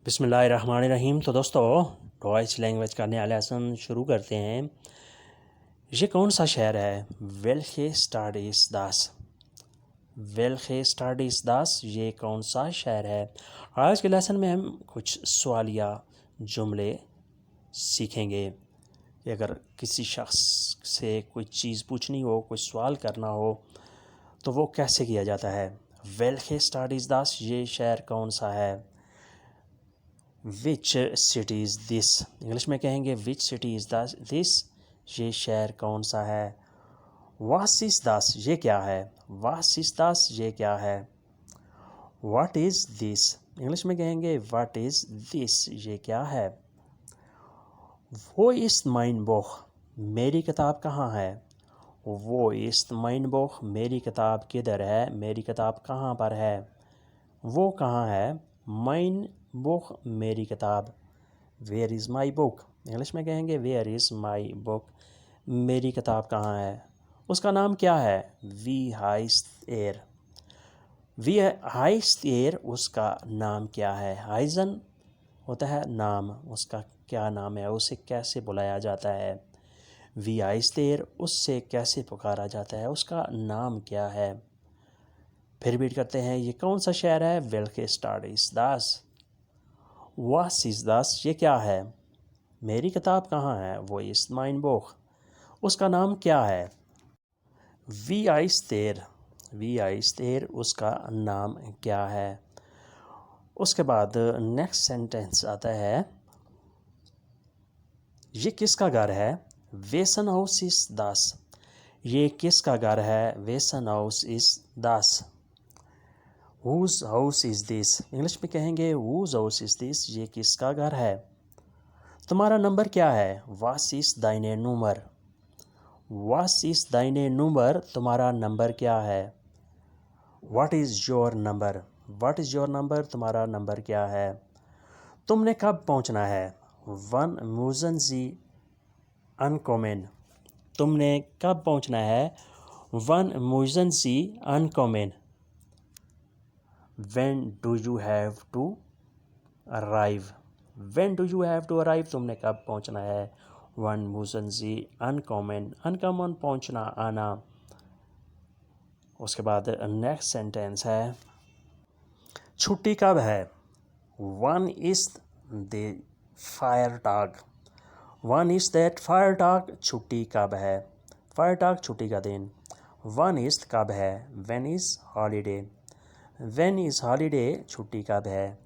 बिस्मिल्लाहिर्रहमानिर्रहीम। तो दोस्तों, डॉयच लैंग्वेज का नया लेसन शुरू करते हैं। ये कौन सा शहर है? वेल्खे स्टाड इस दास। वेल्खे स्टाड इस दास, ये कौन सा शहर है? आज के लेसन में हम कुछ सवालिया जुमले सीखेंगे कि अगर किसी शख्स से कोई चीज़ पूछनी हो, कोई सवाल करना हो, तो वो कैसे किया जाता है। वेल्खे स्टाड इस दास, ये शहर कौन सा है? Which city is this, English में कहेंगे विच सिटी इज़ दिस, ये शहर कौन सा है। वास इज़ दास, ये क्या है। वास इज़ दास, ये क्या है। व्हाट इज़ दिस, इंग्लिश में कहेंगे व्हाट इज़ दिस, ये क्या है। वो इज़ माइन बुक, मेरी किताब कहाँ है। वो इज़ माइन बुक, मेरी किताब किधर है, मेरी किताब कहाँ पर है। वो कहाँ है। माइन बुक, मेरी किताब। Where is my book, English में कहेंगे वेयर इज़ माई बुक, मेरी किताब कहाँ है। उसका नाम क्या है। वी हाइस्ट एयर, वी हाइस्ट एयर, उसका नाम क्या है। हाइजन होता है नाम, उसका क्या नाम है, उसे कैसे बुलाया जाता है। वी हाइस्ट एयर, उससे कैसे पुकारा जाता है, उसका नाम क्या है। फिर रिपीट करते हैं, ये कौन सा शहर है। वेल्के स्टाड इस दास। वास इस दास, ये क्या है। मेरी किताब कहाँ है। वो इस माइन बुक, उसका नाम क्या है। वी आइस देर, वी आइस देर, उसका नाम क्या है। उसके बाद नेक्स्ट सेंटेंस आता है, ये किसका घर है। वेसन हाउस इस दास, ये किसका घर है। वेसन हाउस इस दास। Whose house is this, English में कहेंगे हुज हाउस इज़ दिस, ये किसका घर है। तुम्हारा नंबर क्या है। वास इस दाइने नंबर, वास इस दाइने नंबर, तुम्हारा नंबर क्या है। What is your number, what is your number, तुम्हारा नंबर क्या है। तुमने कब पहुंचना है। वन मूजन जी अनकॉमन, तुमने कब पहुंचना है। वन मूजन जी अनकॉमन। When do you have to arrive, when do you have to arrive, तुमने कब पहुंचना है। वन मूजन जी अनकॉमन, अनकॉमन पहुंचना, आना। उसके बाद नेक्स्ट सेंटेंस है, छुट्टी कब है। वन इज़ द फायर टाग, वन इज़ दैट फायर टाग, छुट्टी कब है। फायर टाग, छुट्टी का दिन। वन इज़ कब है। When is holiday, when is holiday, छुट्टी कब है।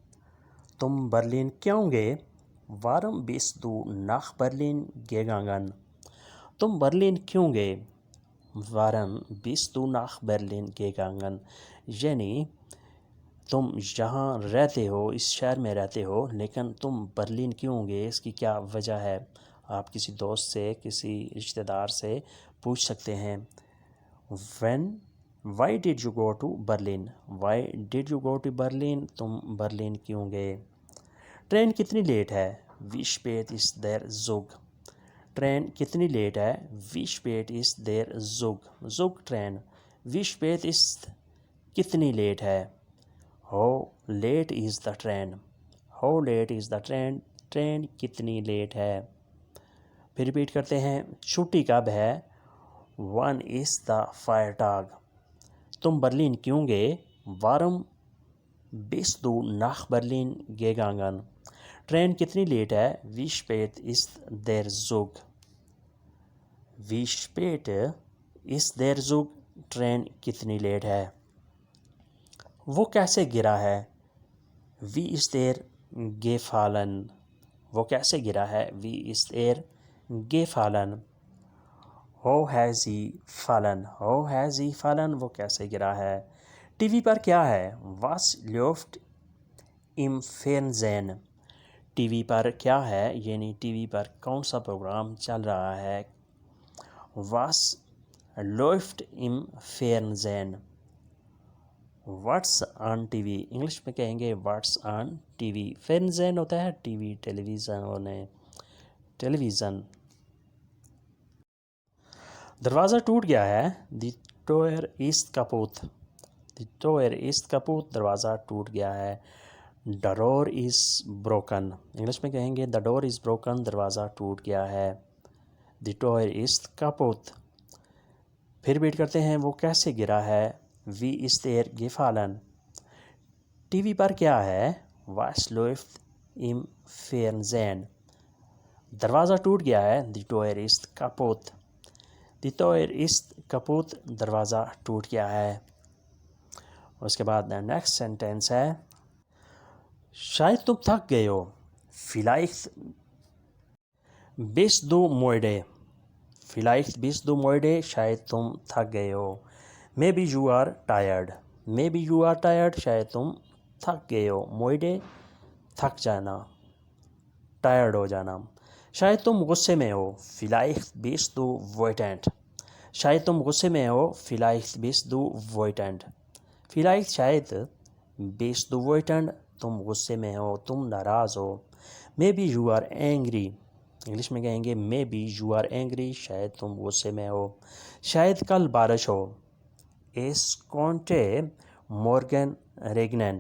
तुम बर्लिन क्यों गए। वारम बिस दू नाख बर्लिन गेगांगन, तुम बर्लिन क्यों गए। वारम बिस दू नाख बर्लिन गेगांगन, यानी तुम यहाँ रहते हो, इस शहर में रहते हो, लेकिन तुम बर्लिन क्यों गए, इसकी क्या वजह है। आप किसी दोस्त से, किसी रिश्तेदार से पूछ सकते हैं। When, why did you go to Berlin, why did you go to Berlin, तुम बर्लिन क्यों गए। ट्रेन कितनी लेट है। वी स्पेट इस देर जुग, ट्रेन कितनी लेट है। वी स्पेट इस देर जुग, जुग ट्रेन। वी स्पेट इस, कितनी लेट है। How late is the train, how late is the train, train कितनी लेट है। फिर रिपीट करते हैं, छुट्टी कब है। वन इज़ द फायर टाग, तुम बर्लिन क्यों गए। वारम बिस दो नाख बर्लिन गेगांगन, ट्रेन कितनी लेट है। वी स्पेट इस देर जुग, वी स्पेट इस देर जुग, ट्रेन कितनी लेट है। वो कैसे गिरा है। वी इस देर गेफालन, वो कैसे गिरा है। वी इस देर गेफालन। हो हैज़ ही फलन, हो हैज़ ही फलन, वो कैसे गिरा है। टीवी पर क्या है। वास ल्योफ्ट इम फेरनजेन, टीवी पर क्या है, यानी टीवी पर कौन सा प्रोग्राम चल रहा है। वास लोफ्ट इम फेरनजेन। व्हाट्स ऑन टीवी, इंग्लिश में कहेंगे व्हाट्स ऑन टीवी। फेरनजेन होता है टीवी, टेलीविज़न होने, टेलीविज़न। दरवाज़ा टूट गया है। द टोयर इज़ कपूत, द टोयर इज़ कपूत, दरवाज़ा टूट गया है। The door is broken. English में कहेंगे द डोर इज़ ब्रोकन, दरवाज़ा टूट गया है। द टॉयर इज़ कापुत। फिर रीड करते हैं वो कैसे गिरा है। वी इज़ देयर gefallen। टीवी पर क्या है। Was läuft im Fernsehen। दरवाज़ा टूट गया है। द टॉयर इज़ कापुत। द टॉयर इज़ कापुत, दरवाज़ा टूट गया है। उसके बाद नेक्स्ट सेंटेंस है शायद तुम थक गए हो। vielleicht bist du müde। vielleicht bist du müde, शायद तुम थक गए हो। maybe you are tired। maybe you are tired, शायद तुम थक गए हो। müde थक जाना, टायर्ड हो जाना। शायद तुम गुस्से में हो। vielleicht bist du wütend। शायद तुम गुस्से में हो। vielleicht bist du wütend। vielleicht शायद, bist du wütend तुम गुस्से में हो, तुम नाराज़ हो। maybe you are angry। English में कहेंगे maybe you are angry, शायद तुम गुस्से में हो। शायद कल बारिश हो। es könnte morgen regnen।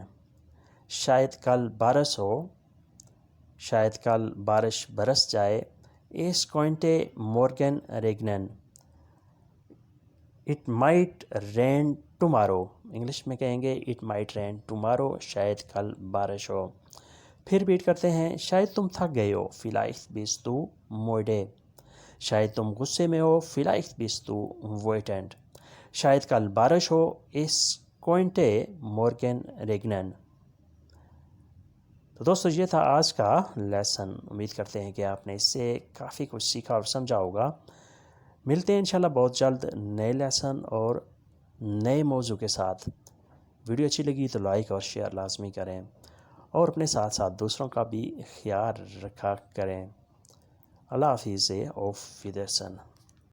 शायद कल बारिश हो, शायद कल बारिश बरस जाए। es könnte morgen regnen। It might rain tomorrow. English में कहेंगे इट माइट रेन टुमारो, शायद कल बारिश हो। फिर बीट करते हैं शायद तुम थक गए हो। vielleicht bist du müde। शायद तुम गुस्से में हो। vielleicht bist du wütend। शायद कल बारिश हो। es könnte morgen regnen। तो दोस्तों ये था आज का लेसन। उम्मीद करते हैं कि आपने इससे काफ़ी कुछ सीखा और समझा होगा। मिलते हैं इंशाल्लाह बहुत जल्द नए लेसन और नए मौजू के साथ। वीडियो अच्छी लगी तो लाइक और शेयर लाजमी करें और अपने साथ साथ दूसरों का भी ख्याल रखा करें। अल्लाह हाफिज़। ऑफ विदेशन।